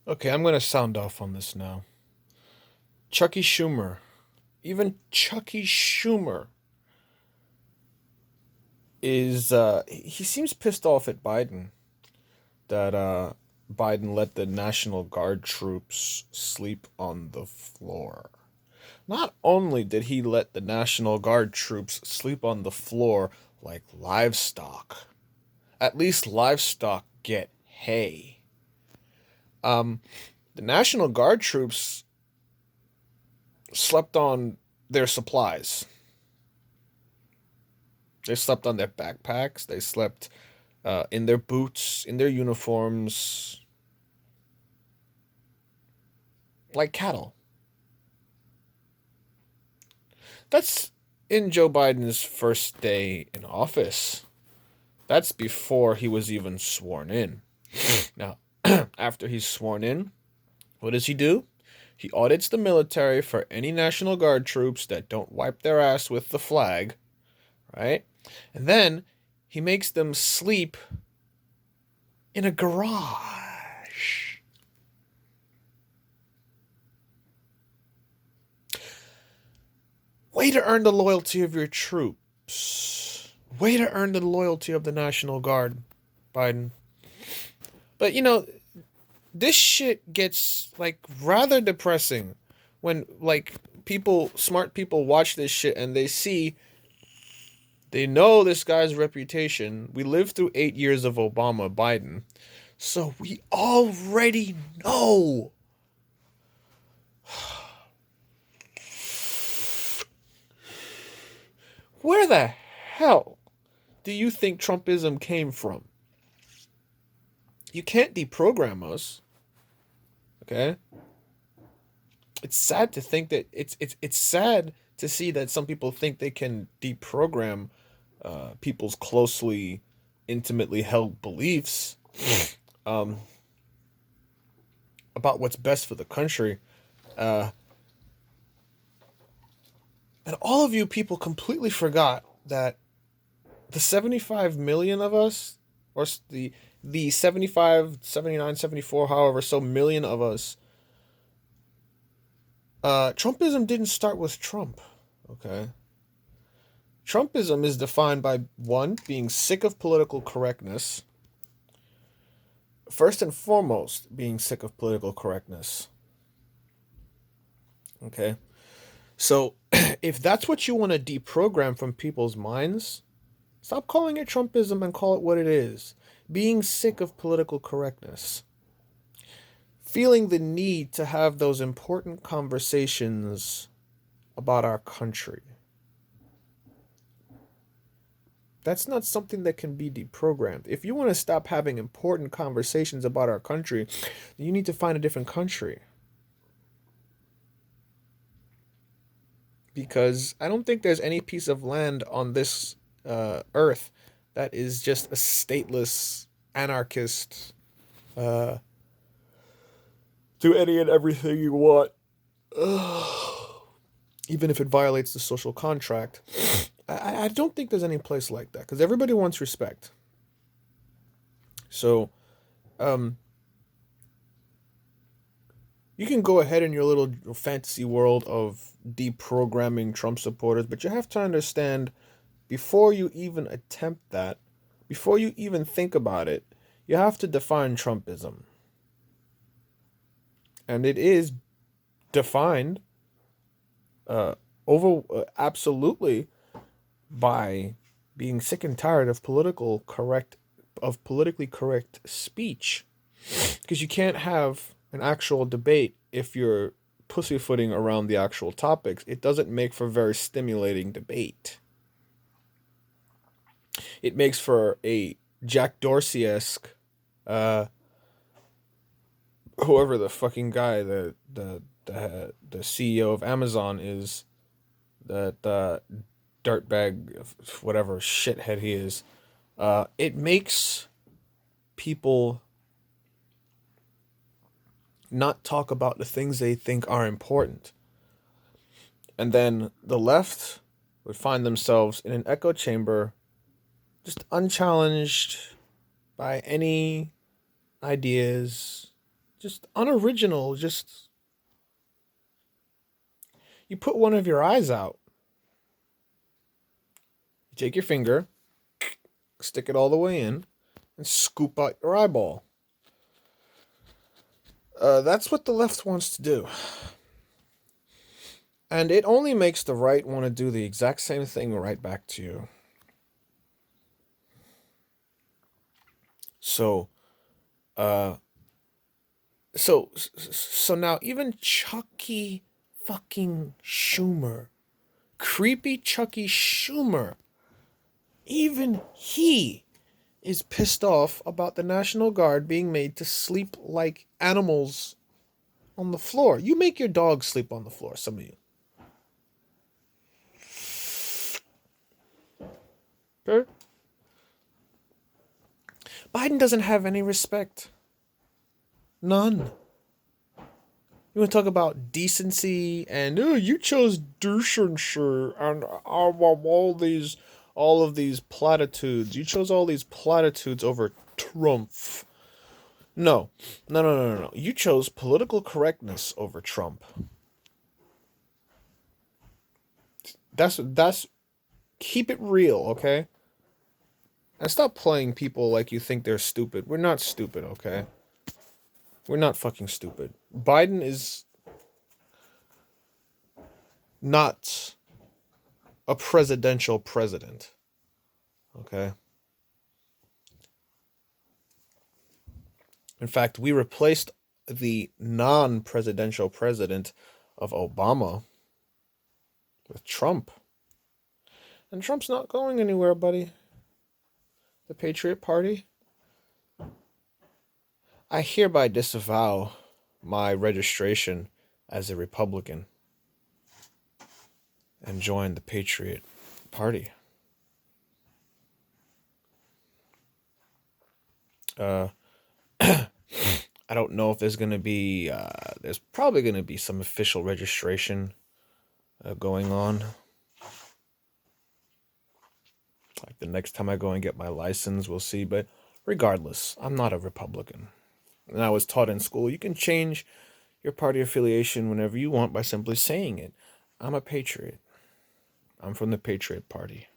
Okay, I'm gonna sound off on this now. Chucky Schumer, even Chucky Schumer is he seems pissed off at Biden that Biden let the National Guard troops sleep on the floor. Not only did he let the National Guard troops sleep on the floor like livestock, at least livestock get hay. Um, the National Guard troops slept on their supplies. They slept on their backpacks. They slept in their boots, in their uniforms, like cattle. That's in Joe Biden's first day in office. That's before he was even sworn in. Now, after he's sworn in, what does he do? He audits the military for any National Guard troops that don't wipe their ass with the flag, right? And then he makes them sleep in a garage. Way to earn the loyalty of your troops. Way to earn the loyalty of the National Guard, Biden. But this shit gets like rather depressing when like smart people watch this shit and they know this guy's reputation. We lived through 8 years of Obama Biden. So we already know. Where the hell do you think Trumpism came from? You can't deprogram us. Okay? It's sad to think that it's sad to see that some people think they can deprogram people's closely, intimately held beliefs um, about what's best for the country. Uh, and all of you people completely forgot that the 75 million of us, or the 75, 79, 74, however, so million of us, Trumpism didn't start with Trump, okay? Trumpism is defined by, one, being sick of political correctness. First and foremost, being sick of political correctness. Okay? So, if that's what you want to deprogram from people's minds, stop calling it Trumpism and call it what it is. Being sick of political correctness. Feeling the need to have those important conversations about our country. That's not something that can be deprogrammed. If you want to stop having important conversations about our country, you need to find a different country. Because I don't think there's any piece of land on this earth that is just a stateless anarchist. Do any and everything you want, even if it violates the social contract. I don't think there's any place like that because everybody wants respect. So, um, you can go ahead in your little fantasy world of deprogramming Trump supporters, but you have to understand before you even attempt that, before you even think about it, you have to define Trumpism. And it is defined over absolutely by being sick and tired of politically correct speech, because you can't have an actual debate if you're pussyfooting around the actual topics. It doesn't make for very stimulating debate. It makes for a Jack Dorsey-esque whoever the fucking guy, the CEO of Amazon is, that dirtbag, whatever shithead he is. It makes people not talk about the things they think are important. And then the left would find themselves in an echo chamber, just unchallenged by any ideas, just unoriginal. Just you put one of your eyes out. You take your finger, stick it all the way in, and scoop out your eyeball. That's what the left wants to do. And it only makes the right want to do the exact same thing right back to you. So, uh, so now even Chucky fucking Schumer, creepy Chucky Schumer, even he is pissed off about the National Guard being made to sleep like animals on the floor. You make your dog sleep on the floor, some of you. Okay? Biden doesn't have any respect. None. You want to talk about decency and you chose decency and all of these platitudes. You chose all these platitudes over Trump. No. No. You chose political correctness over Trump. That's keep it real, okay? And stop playing people like you think they're stupid. We're not stupid, okay? We're not fucking stupid. Biden is not a presidential president. Okay? In fact, we replaced the non-presidential president of Obama with Trump. And Trump's not going anywhere, buddy. The Patriot Party. I hereby disavow my registration as a Republican and join the Patriot Party. I don't know if there's going to be, there's probably going to be some official registration going on. Like the next time I go and get my license, we'll see. But regardless, I'm not a Republican. And I was taught in school, you can change your party affiliation whenever you want by simply saying it. I'm a patriot. I'm from the Patriot Party.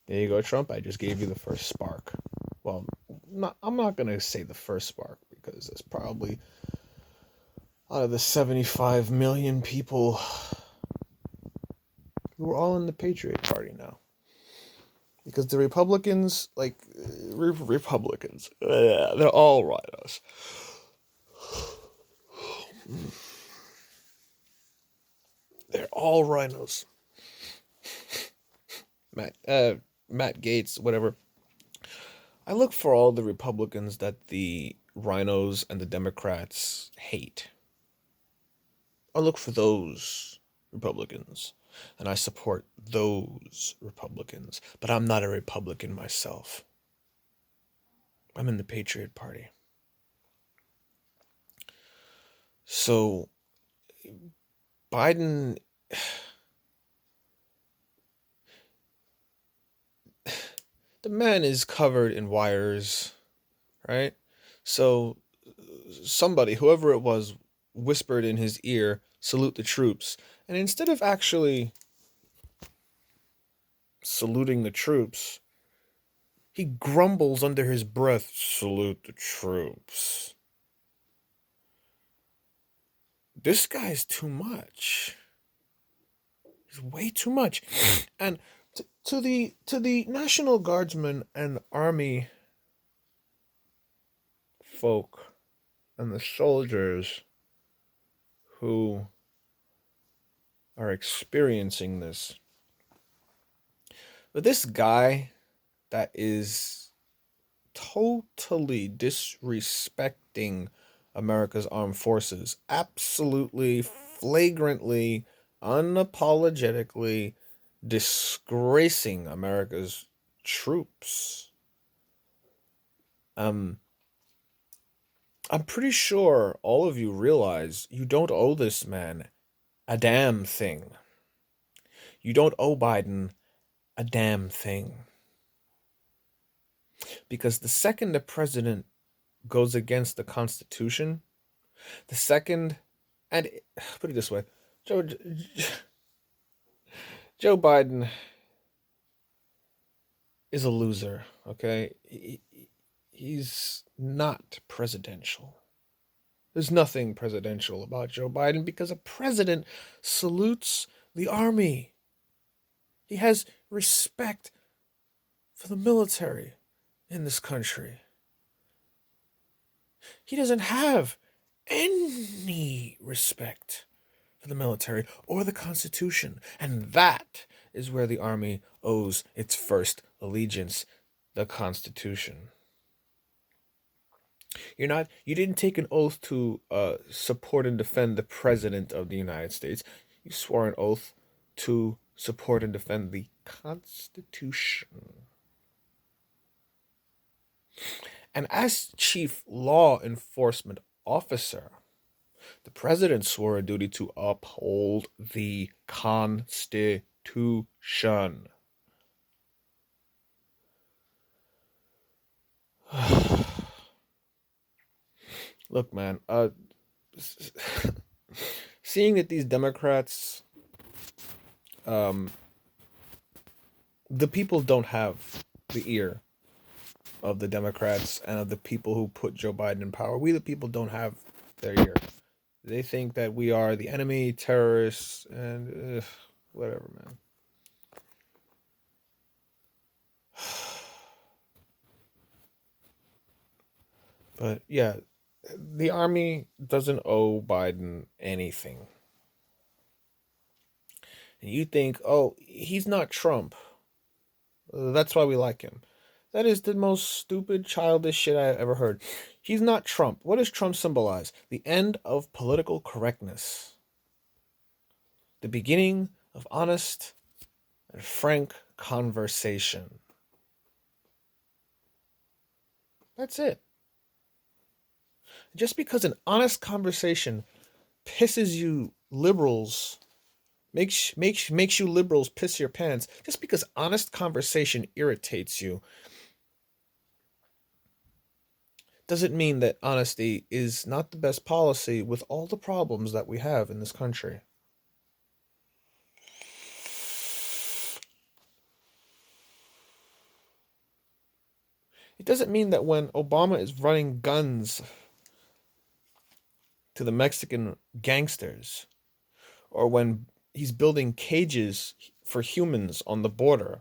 There you go, Trump. I just gave you the first spark. Well, I'm not going to say the first spark because it's probably out of the 75 million people who are all in the Patriot Party now. Because the Republicans, Republicans, they're all rhinos. They're all rhinos. Matt Gaetz, whatever. I look for all the Republicans that the rhinos and the Democrats hate. I look for those Republicans, and I support those Republicans. But I'm not a Republican myself. I'm in the Patriot Party. So, Biden... the man is covered in wires, right? So somebody, whoever it was, whispered in his ear, "Salute the troops." And instead of actually saluting the troops, he grumbles under his breath, "Salute the troops." This guy's too much. He's way too much. And to the National Guardsmen and Army folk and the soldiers who are experiencing this. But this guy that is totally disrespecting America's armed forces, absolutely, flagrantly, unapologetically disgracing America's troops. I'm pretty sure all of you realize you don't owe this man a damn thing. You don't owe Biden a damn thing. Because the second the president goes against the Constitution. The second, and put it this way, Joe Biden is a loser. Okay, he's not presidential. There's nothing presidential about Joe Biden because a president salutes the army. He has respect for the military in this country. He doesn't have any respect for the military or the Constitution. And that is where the army owes its first allegiance, the Constitution. You didn't take an oath to support and defend the President of the United States. You swore an oath to support and defend the Constitution. And as chief law enforcement officer, the president swore a duty to uphold the Constitution. Look, man, seeing that these Democrats, um, the people don't have the ear of the Democrats and of the people who put Joe Biden in power. We, the people, don't have their ear. They think that we are the enemy, terrorists, and whatever, man. But yeah, the army doesn't owe Biden anything. And you think, oh, he's not Trump. That's why we like him. That is the most stupid, childish shit I've ever heard. He's not Trump. What does Trump symbolize? The end of political correctness. The beginning of honest and frank conversation. That's it. Just because an honest conversation pisses you liberals, makes you liberals piss your pants, just because honest conversation irritates you, doesn't mean that honesty is not the best policy with all the problems that we have in this country. It doesn't mean that when Obama is running guns to the Mexican gangsters, or when he's building cages for humans on the border,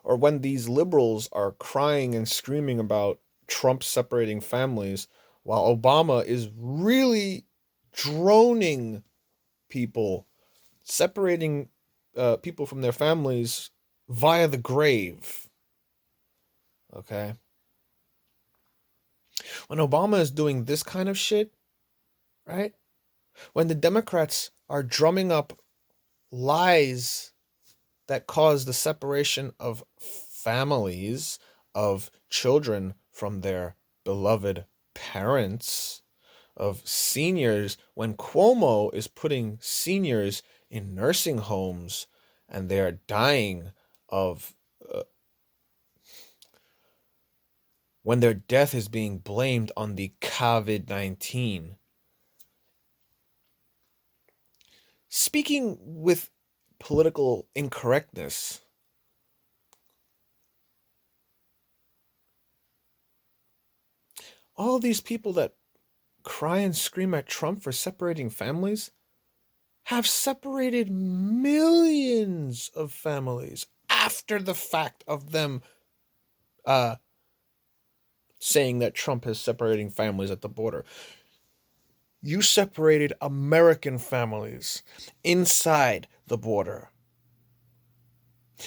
or when these liberals are crying and screaming about Trump separating families, while Obama is really droning people, separating people from their families via the grave. Okay? When Obama is doing this kind of shit, right? When the Democrats are drumming up lies that cause the separation of families, of children from their beloved parents, of seniors, when Cuomo is putting seniors in nursing homes and they are dying of when their death is being blamed on the COVID-19. Speaking with political incorrectness, all these people that cry and scream at Trump for separating families have separated millions of families after the fact of them saying that Trump is separating families at the border. You separated American families inside the border.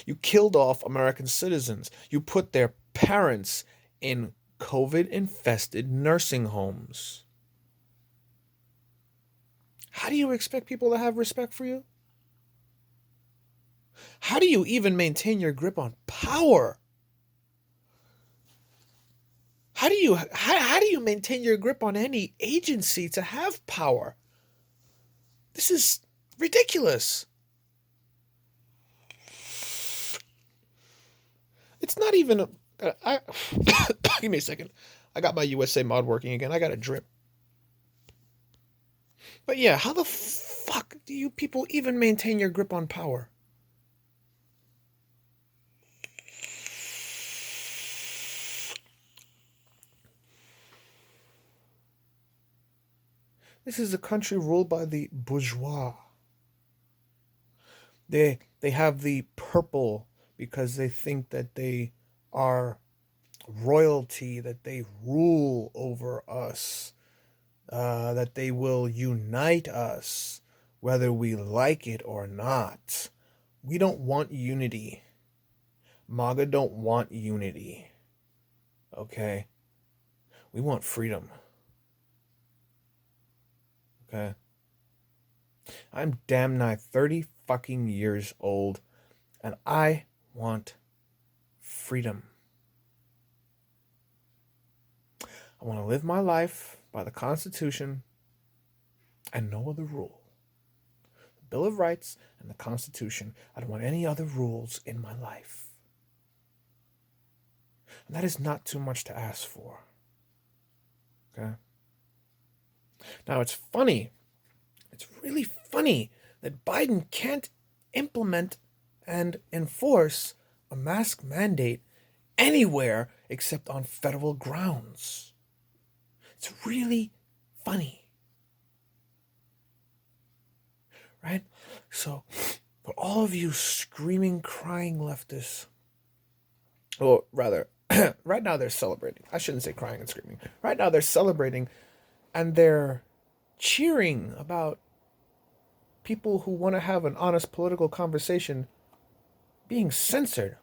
You killed off American citizens. You put their parents in COVID-infested nursing homes. How do you expect people to have respect for you? How do you even maintain your grip on power? How do you maintain your grip on any agency to have power? This is ridiculous. It's not even give me a second. I got my USA mod working again. I got a drip. But yeah, how the fuck do you people even maintain your grip on power? This is a country ruled by the bourgeois. They have the purple because they think that they are royalty, that they rule over us, that they will unite us, whether we like it or not. We don't want unity. MAGA don't want unity. Okay? We want freedom. Okay? I'm damn nigh 30 fucking years old, and I want freedom. I want to live my life by the Constitution and no other rule. The Bill of Rights and the Constitution. I don't want any other rules in my life. And that is not too much to ask for. Okay? Now, it's funny. It's really funny that Biden can't implement and enforce a mask mandate anywhere except on federal grounds. It's really funny. Right? So, for all of you screaming, crying leftists, or rather, right now they're celebrating. I shouldn't say crying and screaming. Right now they're celebrating and they're cheering about people who want to have an honest political conversation being censored.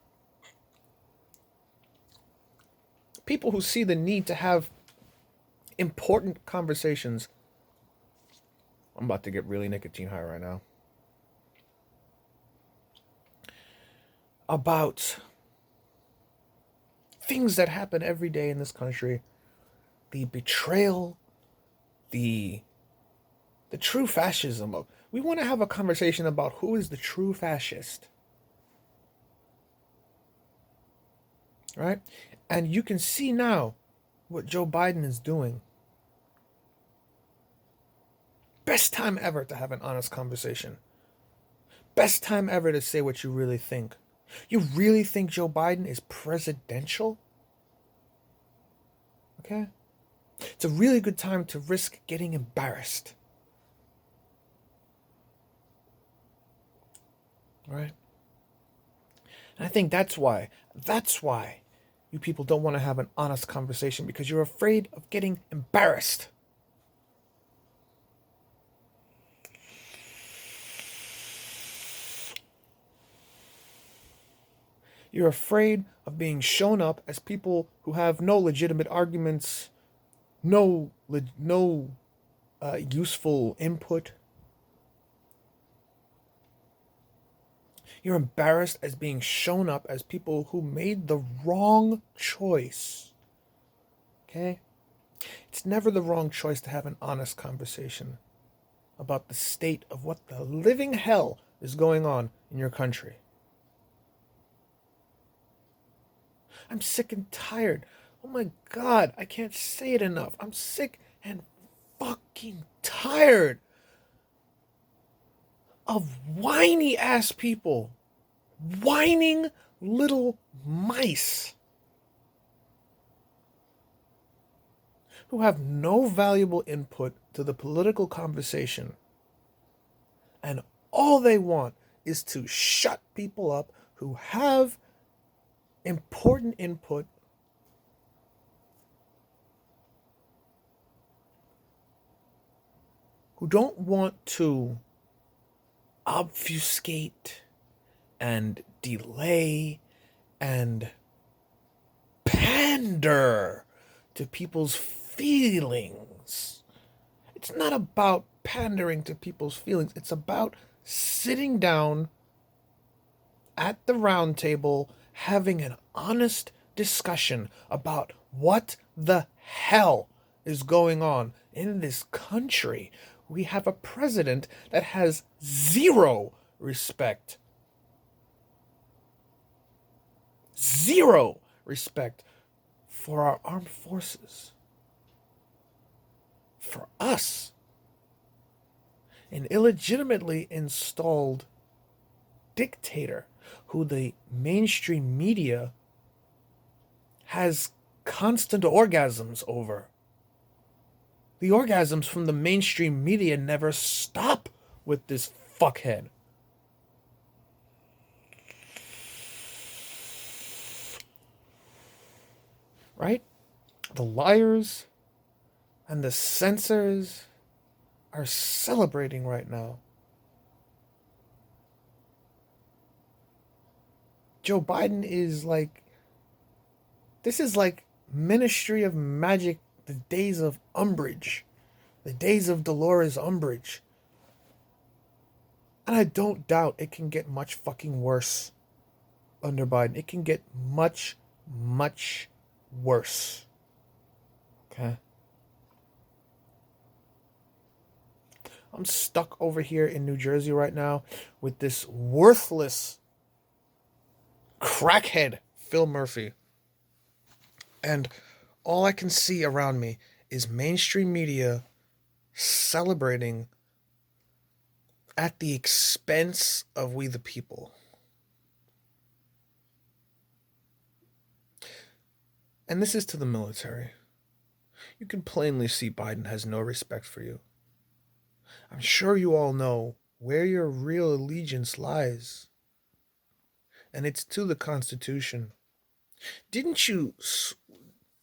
People who see the need to have important conversations. I'm about to get really nicotine high right now. About things that happen every day in this country. The betrayal, the true fascism of. We want to have a conversation about who is the true fascist. Right? And you can see now what Joe Biden is doing. Best time ever to have an honest conversation. Best time ever to say what you really think. You really think Joe Biden is presidential? Okay? It's a really good time to risk getting embarrassed. Right? And I think that's why you people don't want to have an honest conversation, because you're afraid of getting embarrassed. You're afraid of being shown up as people who have no legitimate arguments, no useful input. You're embarrassed as being shown up as people who made the wrong choice. Okay? It's never the wrong choice to have an honest conversation about the state of what the living hell is going on in your country. I'm sick and tired. Oh my God, I can't say it enough. I'm sick and fucking tired of whiny ass people. Whining little mice who have no valuable input to the political conversation. And all they want is to shut people up who have important input, who don't want to obfuscate and delay and pander to people's feelings. It's not about pandering to people's feelings. It's about sitting down at the round table, having an honest discussion about what the hell is going on in this country. We have a president that has zero respect for our armed forces, for us, an illegitimately installed dictator who the mainstream media has constant orgasms over. The orgasms from the mainstream media never stop with this fuckhead. Right? The liars and the censors are celebrating right now. Joe Biden is like, this is like Ministry of Magic, the days of Umbridge, the days of Dolores Umbridge. And I don't doubt it can get much fucking worse under Biden. It can get much, much worse. Okay? I'm stuck over here in New Jersey right now with this worthless crackhead, Phil Murphy. And all I can see around me is mainstream media celebrating at the expense of we the people. And this is to the military. You can plainly see Biden has no respect for you. I'm sure you all know where your real allegiance lies. And it's to the Constitution. Didn't you...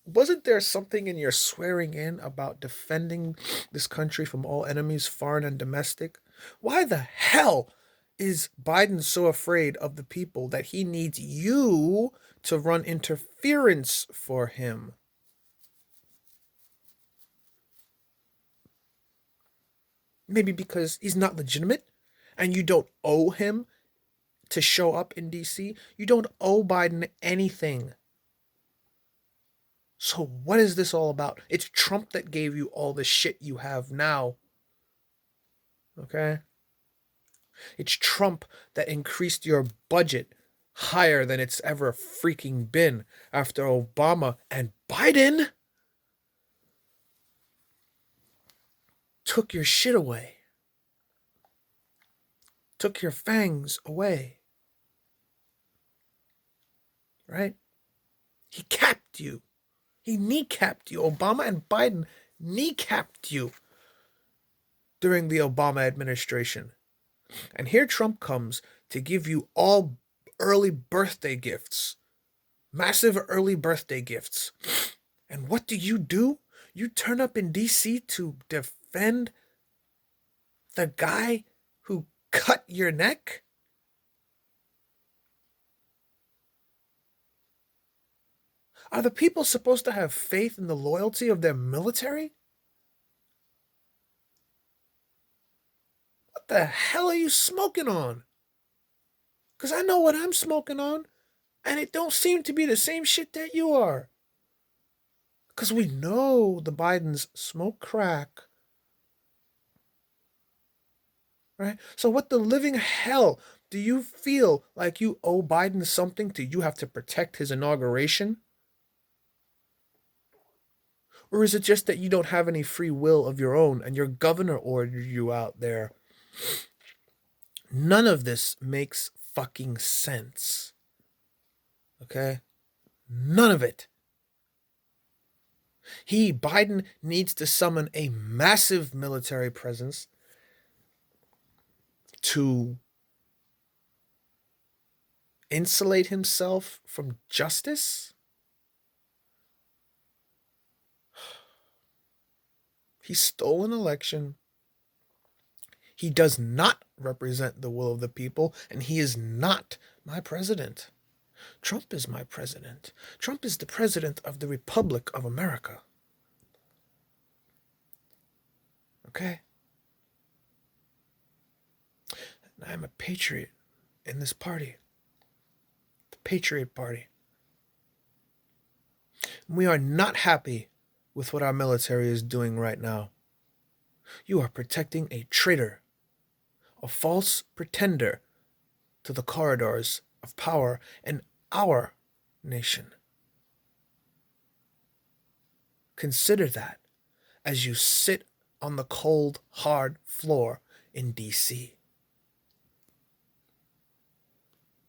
Wasn't there something in your swearing in about defending this country from all enemies, foreign and domestic? Why the hell is Biden so afraid of the people that he needs you to run interference for him? Maybe because he's not legitimate and you don't owe him to show up in DC? You don't owe Biden anything. So what is this all about? It's Trump that gave you all the shit you have now. Okay? It's Trump that increased your budget higher than it's ever freaking been after Obama, and Biden took your shit away. Took your fangs away. Right? He capped you. He kneecapped you. Obama and Biden kneecapped you during the Obama administration. And here Trump comes to give you all early birthday gifts. Massive early birthday gifts. And what do? You turn up in DC to defend the guy who cut your neck? Are the people supposed to have faith in the loyalty of their military? What the hell are you smoking on? Because I know what I'm smoking on, and it don't seem to be the same shit that you are. Because we know the Bidens smoke crack. Right? So what the living hell do you feel like you owe Biden something? Do you have to protect his inauguration? Or is it just that you don't have any free will of your own and your governor ordered you out there? None of this makes fucking sense. Okay? None of it. Biden, needs to summon a massive military presence to insulate himself from justice? He stole an election. He does not represent the will of the people, and he is not my president. Trump is my president. Trump is the president of the Republic of America. Okay? And I'm a patriot in this party. The Patriot Party. We are not happy with what our military is doing right now. You are protecting a traitor, a false pretender to the corridors of power in our nation. Consider that as you sit on the cold, hard floor in DC.